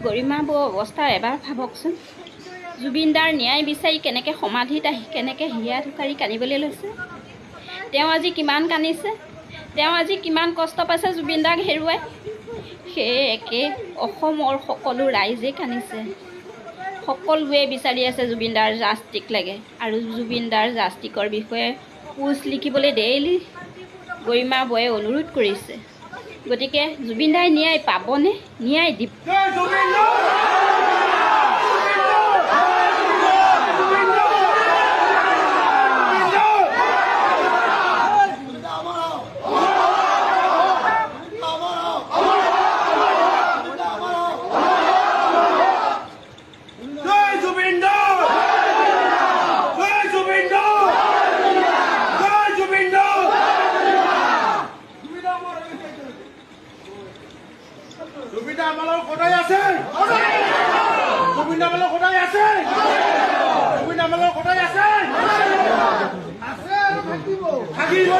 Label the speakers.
Speaker 1: গৰিমা বৌ অৱস্থা এবাৰ ভাবকচোন। জুবিনদাৰ ন্যায় বিচাৰি কেনেকৈ সমাধিত আহি কেনেকৈ হিয়া ধুকাৰি কান্দিবলৈ লৈছে। তেওঁ আজি কিমান কান্দিছে, তেওঁ আজি কিমান কষ্ট পাইছে জুবিনদাক হেৰুৱাই। সেই একে অসমৰ সকলো ৰাইজে কান্দিছে। সকলোৱে বিচাৰি আছে জুবিনদাৰ জাষ্টিক লাগে আৰু জুবিনদাৰ জাষ্টিকৰ বিষয়ে পোষ্ট লিখিবলৈ ডেইলি গৰিমা বৌয়ে অনুৰোধ কৰিছে। গতিকে জুবিনদাই ন্যায় পাবনে? ন্যায় দিব।
Speaker 2: জুবিনদা আমালৰ সদায় আছে, জুবিনদা আমালৰ সদায় আছে, জুবিনদা আমালৰ সদায় আছে, থাকিব।